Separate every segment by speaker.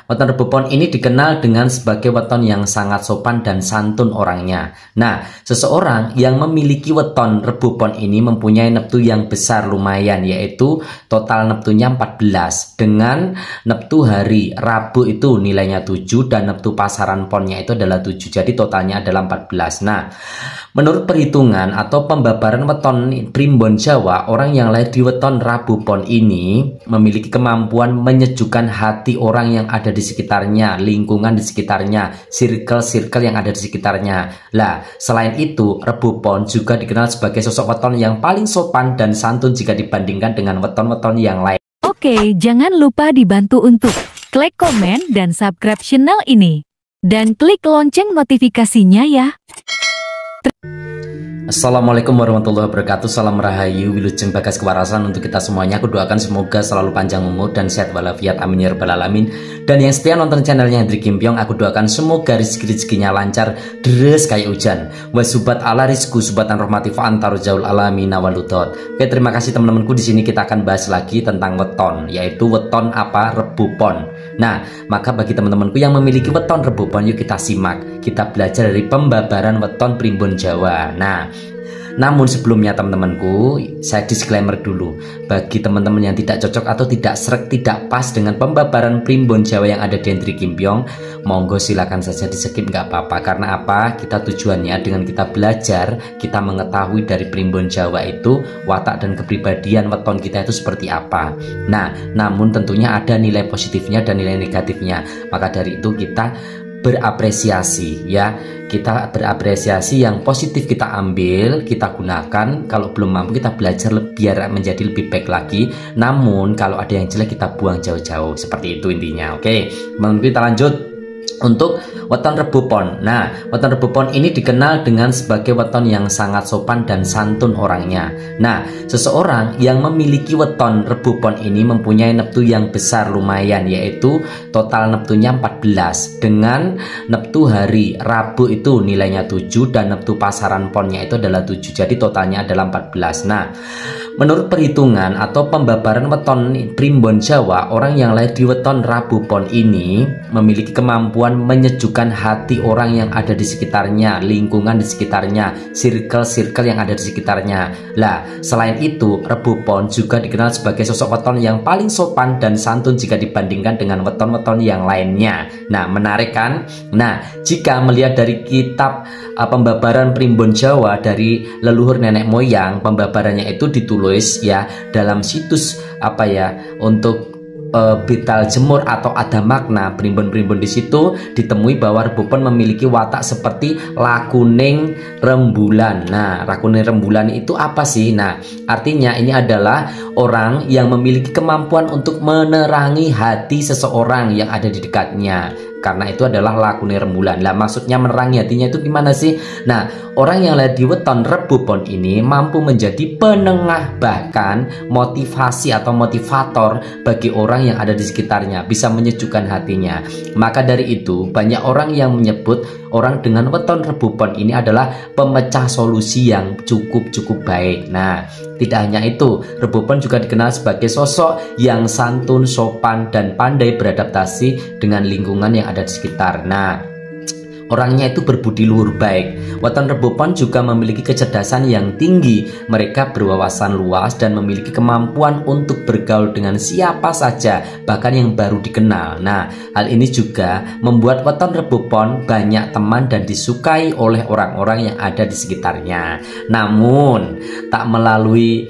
Speaker 1: Weton Rebupon ini dikenal dengan sebagai weton yang sangat sopan dan santun orangnya. Nah, seseorang yang memiliki weton Rebupon ini mempunyai neptu yang besar lumayan, yaitu total neptunya 14. Dengan neptu hari Rabu itu nilainya 7 dan neptu pasaran ponnya itu adalah 7. Jadi totalnya adalah 14. Nah, menurut perhitungan atau pembabaran weton Primbon Jawa, orang yang lahir di weton Rabu Pon ini memiliki kemampuan menyejukkan hati orang yang ada di sekitarnya, lingkungan di sekitarnya, circle-circle yang ada di sekitarnya. Lah, selain itu, Rebu Pon juga dikenal sebagai sosok weton yang paling sopan dan santun jika dibandingkan dengan weton-weton yang lain.
Speaker 2: Oke, jangan lupa dibantu untuk klik komen dan subscribe channel ini. Dan klik lonceng notifikasinya ya.
Speaker 1: Assalamualaikum warahmatullahi wabarakatuh. Salam rahayu, wilujeng bagas kewarasan untuk kita semuanya. Aku doakan semoga selalu panjang umur dan sehat walafiat, amin ya rabbal alamin. Dan yang setia nonton channelnya Hendrik Gimpiong, aku doakan semoga rezeki-rezekinya lancar deres kayak hujan. Wasubat ala rizku subatan rahmati fa'antar jaul alamin awaludot. Oke, terima kasih teman-temanku. Di sini kita akan bahas lagi tentang weton, yaitu weton apa? Rebu Pon. Nah, maka bagi teman-temanku yang memiliki weton Rebu Pon, yuk kita simak. Kita belajar dari pembabaran weton Primbon Jawa. Nah, namun sebelumnya teman-temanku, saya disclaimer dulu. Bagi teman-teman yang tidak cocok atau tidak srek, tidak pas dengan pembabaran Primbon Jawa yang ada di Hendrik Gimpiong, monggo silakan saja di skip, nggak apa-apa. Karena apa? Kita tujuannya dengan kita belajar, kita mengetahui dari Primbon Jawa itu watak dan kepribadian weton kita itu seperti apa. Nah, namun tentunya ada nilai positifnya dan nilai negatifnya. Maka dari itu kita berapresiasi ya, kita berapresiasi yang positif kita ambil, kita gunakan. Kalau belum mampu kita belajar biar menjadi lebih baik lagi. Namun kalau ada yang jelek kita buang jauh-jauh, seperti itu intinya. Oke, kita lanjut untuk weton Rebu Pon. Nah, weton Rebu Pon ini dikenal dengan sebagai weton yang sangat sopan dan santun orangnya. Nah, seseorang yang memiliki weton Rebu Pon ini mempunyai neptu yang besar lumayan, yaitu total neptunya 14. Dengan neptu hari Rabu itu nilainya 7 dan neptu pasaran ponnya itu adalah 7. Jadi totalnya adalah 14. Nah, menurut perhitungan atau pembabaran weton Primbon Jawa, orang yang lahir di weton Rabu Pon ini memiliki kemampuan menyejukkan hati orang yang ada di sekitarnya, lingkungan di sekitarnya, circle-circle yang ada di sekitarnya. Lah, selain itu, Rebu Pon juga dikenal sebagai sosok weton yang paling sopan dan santun jika dibandingkan dengan weton-weton yang lainnya. Nah, menarik kan? Nah, jika melihat dari kitab pembabaran Primbon Jawa dari leluhur nenek moyang, pembabarannya itu ditulis ya dalam situs apa ya, untuk Bital Jemur atau ada makna primbon-primbon. Di situ ditemui bahwa Rebu Pon memiliki watak seperti lakuning rembulan. Nah, lakuning rembulan itu apa sih? Nah, artinya ini adalah orang yang memiliki kemampuan untuk menerangi hati seseorang yang ada di dekatnya. Karena itu adalah lakuning rembulan. Lah, maksudnya menerangi hatinya itu gimana sih? Nah, orang yang lahir di weton Rebu Pon ini mampu menjadi penengah, bahkan motivasi atau motivator bagi orang yang ada di sekitarnya, bisa menyejukkan hatinya. Maka dari itu, banyak orang yang menyebut orang dengan weton Rebu Pon ini adalah pemecah solusi yang cukup baik. Nah, tidak hanya itu, Rebu Pon juga dikenal sebagai sosok yang santun, sopan, dan pandai beradaptasi dengan lingkungan yang ada di sekitar. Nah, orangnya itu berbudi luhur baik. Weton Rebu Pon juga memiliki kecerdasan yang tinggi. Mereka berwawasan luas dan memiliki kemampuan untuk bergaul dengan siapa saja, bahkan yang baru dikenal. Nah, hal ini juga membuat weton Rebu Pon banyak teman dan disukai oleh orang-orang yang ada di sekitarnya. Namun, tak melalui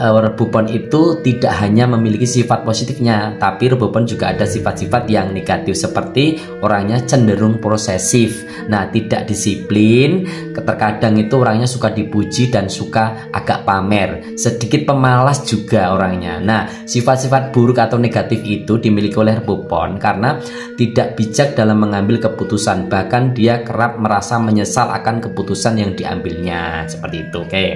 Speaker 1: Rebu Pon itu tidak hanya memiliki sifat positifnya, tapi Rebu Pon juga ada sifat-sifat yang negatif, seperti orangnya cenderung posesif. Nah, tidak disiplin, terkadang itu orangnya suka dipuji dan suka agak pamer, sedikit pemalas juga orangnya. Nah, sifat-sifat buruk atau negatif itu dimiliki oleh Rebu Pon karena tidak bijak dalam mengambil keputusan, bahkan dia kerap merasa menyesal akan keputusan yang diambilnya. Seperti itu. Oke,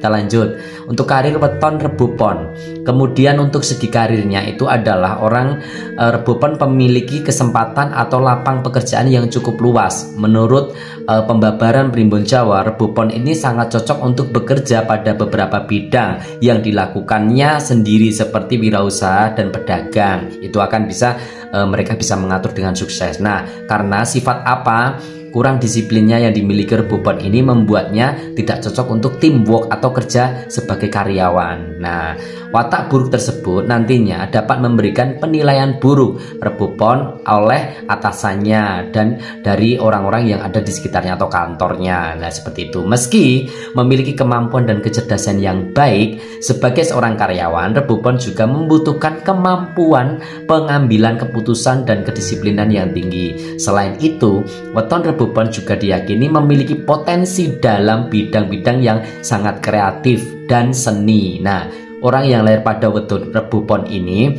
Speaker 1: kita lanjut untuk karir weton Rebu Pon. Kemudian untuk segi karirnya itu adalah orang Rebu Pon memiliki kesempatan atau lapang pekerjaan yang cukup luas. Menurut pembabaran Primbon Jawa, Rebu Pon ini sangat cocok untuk bekerja pada beberapa bidang yang dilakukannya sendiri, seperti wirausaha dan pedagang. Itu akan bisa mereka bisa mengatur dengan sukses. Nah, karena sifat apa? Kurang disiplinnya yang dimiliki rebupon ini membuatnya tidak cocok untuk teamwork atau kerja sebagai karyawan. Nah, watak buruk tersebut nantinya dapat memberikan penilaian buruk rebupon oleh atasannya dan dari orang-orang yang ada di sekitarnya atau kantornya. Nah, seperti itu. Meski memiliki kemampuan dan kecerdasan yang baik sebagai seorang karyawan, rebupon juga membutuhkan kemampuan pengambilan keputusan dan kedisiplinan yang tinggi. Selain itu, weton rebupon juga diyakini memiliki potensi dalam bidang-bidang yang sangat kreatif dan seni. Nah, orang yang lahir pada weton rebupon ini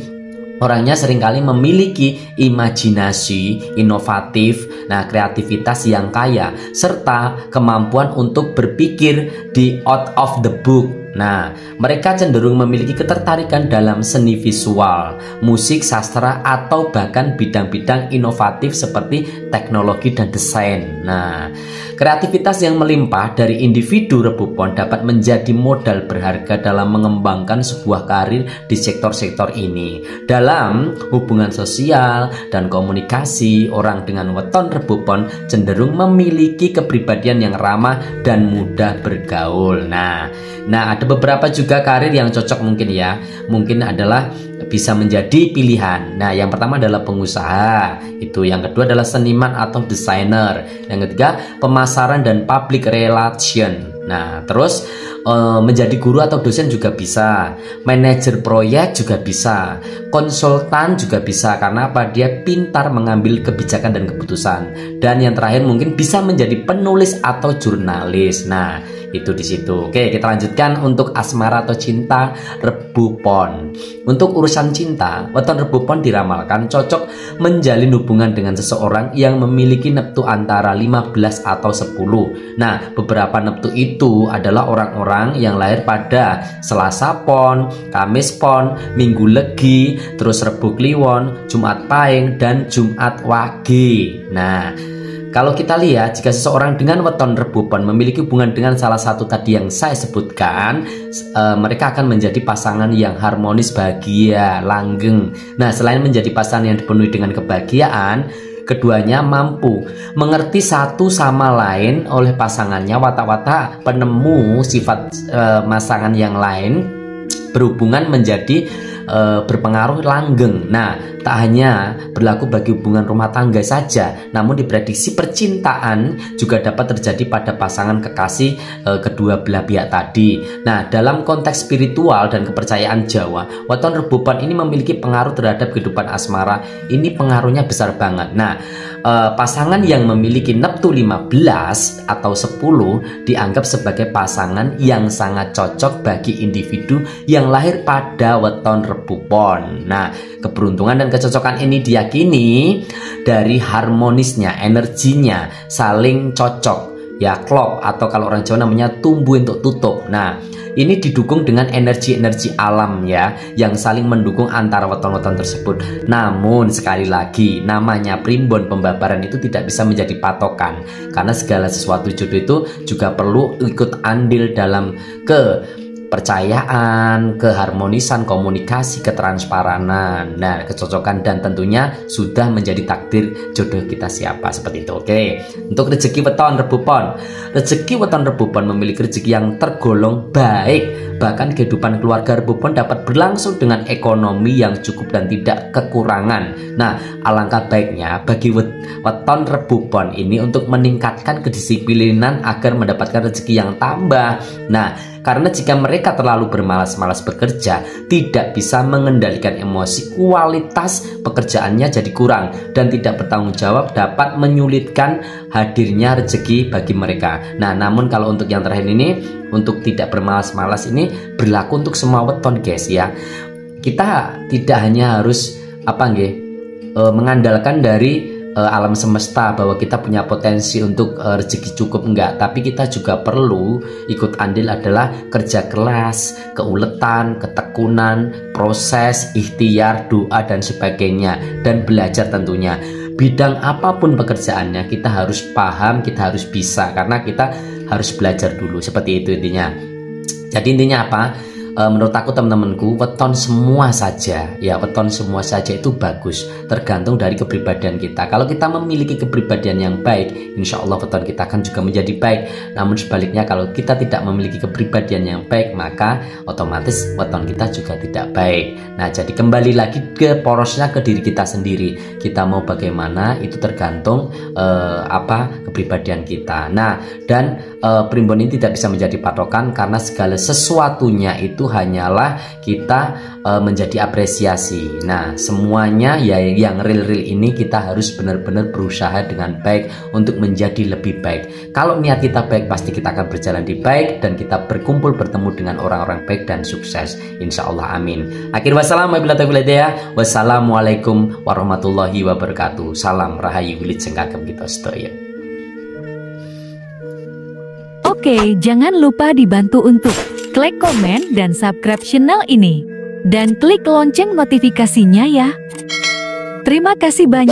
Speaker 1: orangnya seringkali memiliki imajinasi, inovatif, kreativitas yang kaya, serta kemampuan untuk berpikir di out of the book. Nah, mereka cenderung memiliki ketertarikan dalam seni visual, musik, sastra, atau bahkan bidang-bidang inovatif seperti teknologi dan desain. Nah, kreativitas yang melimpah dari individu rebupon dapat menjadi modal berharga dalam mengembangkan sebuah karir di sektor-sektor ini. Dalam hubungan sosial dan komunikasi, orang dengan weton rebupon cenderung memiliki kepribadian yang ramah dan mudah bergaul. Nah, ada beberapa juga karir yang cocok mungkin adalah bisa menjadi pilihan. Nah, yang pertama adalah pengusaha, itu yang kedua adalah seniman atau desainer, yang ketiga pemasaran dan public relation. Nah, terus menjadi guru atau dosen juga bisa, manajer proyek juga bisa, konsultan juga bisa, karena apa? Dia pintar mengambil kebijakan dan keputusan. Dan yang terakhir mungkin bisa menjadi penulis atau jurnalis. Nah, itu di situ. Oke, kita lanjutkan untuk asmara atau cinta rebupon. Untuk urusan cinta, weton rebupon diramalkan cocok menjalin hubungan dengan seseorang yang memiliki neptu antara 15 atau 10. Nah, beberapa neptu itu adalah orang-orang yang lahir pada Selasa Pon, Kamis Pon, Minggu Legi, terus Rebu Kliwon, Jumat Pahing, dan Jumat Wage. Nah, kalau kita lihat, jika seseorang dengan weton rebupon memiliki hubungan dengan salah satu tadi yang saya sebutkan, mereka akan menjadi pasangan yang harmonis, bahagia, langgeng. Nah, selain menjadi pasangan yang dipenuhi dengan kebahagiaan, keduanya mampu mengerti satu sama lain oleh pasangannya. Watak-watak penemu sifat pasangan yang lain berhubungan menjadi berpengaruh langgeng. Nah, tak hanya berlaku bagi hubungan rumah tangga saja, namun diprediksi percintaan juga dapat terjadi pada pasangan kekasih kedua belah pihak tadi. Nah, dalam konteks spiritual dan kepercayaan Jawa, weton rebupon ini memiliki pengaruh terhadap kehidupan asmara. Ini pengaruhnya besar banget. Nah, pasangan yang memiliki neptu 15 atau 10 dianggap sebagai pasangan yang sangat cocok bagi individu yang lahir pada weton rebupon. Nah, keberuntungan dan kecocokan ini diyakini dari harmonisnya, energinya, saling cocok, ya, klop, atau kalau orang Jawa namanya tumbuh untuk tutup. Nah, ini didukung dengan energi-energi alam, ya, yang saling mendukung antara weton-weton tersebut. Namun sekali lagi, namanya primbon pembabaran itu tidak bisa menjadi patokan, karena segala sesuatu jodoh itu juga perlu ikut andil dalam kepercayaan, keharmonisan, komunikasi, ketransparanan, kecocokan, dan tentunya sudah menjadi takdir jodoh kita siapa, seperti itu. Oke, untuk rezeki weton rebupon, rezeki weton rebupon memiliki rezeki yang tergolong baik. Bahkan kehidupan keluarga rebupon dapat berlangsung dengan ekonomi yang cukup dan tidak kekurangan. Nah, alangkah baiknya bagi weton rebupon ini untuk meningkatkan kedisiplinan agar mendapatkan rezeki yang tambah. Nah, karena jika mereka terlalu bermalas-malas bekerja, tidak bisa mengendalikan emosi, kualitas pekerjaannya jadi kurang dan tidak bertanggung jawab, dapat menyulitkan hadirnya rezeki bagi mereka. Nah, namun kalau untuk yang terakhir ini, untuk tidak bermalas-malas ini berlaku untuk semua weton, guys, ya. Kita tidak hanya harus mengandalkan dari alam semesta bahwa kita punya potensi untuk rezeki cukup, enggak, tapi kita juga perlu ikut andil adalah kerja keras, keuletan, ketekunan, proses, ikhtiar, doa, dan sebagainya, dan belajar tentunya. Bidang apapun pekerjaannya kita harus paham, kita harus bisa, karena kita harus belajar dulu, seperti itu intinya. Jadi intinya apa? menurut aku teman-temanku, weton semua saja ya, weton semua saja itu bagus, tergantung dari kepribadian kita. Kalau kita memiliki kepribadian yang baik, insya Allah weton kita akan juga menjadi baik. Namun sebaliknya, kalau kita tidak memiliki kepribadian yang baik, maka otomatis weton kita juga tidak baik. Nah, jadi kembali lagi ke porosnya, ke diri kita sendiri. Kita mau bagaimana itu tergantung kepribadian kita. Nah, dan primbon ini tidak bisa menjadi patokan, karena segala sesuatunya itu hanyalah kita menjadi apresiasi. Nah, semuanya ya yang real-real ini kita harus benar-benar berusaha dengan baik untuk menjadi lebih baik. Kalau niat kita baik, pasti kita akan berjalan di baik dan kita berkumpul bertemu dengan orang-orang baik dan sukses. Insya Allah, amin. Akhir wassalamualaikum warahmatullahi wabarakatuh. Salam rahayu wilujeng kagem kita sedaya.
Speaker 2: Oke, jangan lupa dibantu untuk klik komen dan subscribe channel ini. Dan klik lonceng notifikasinya ya. Terima kasih banyak.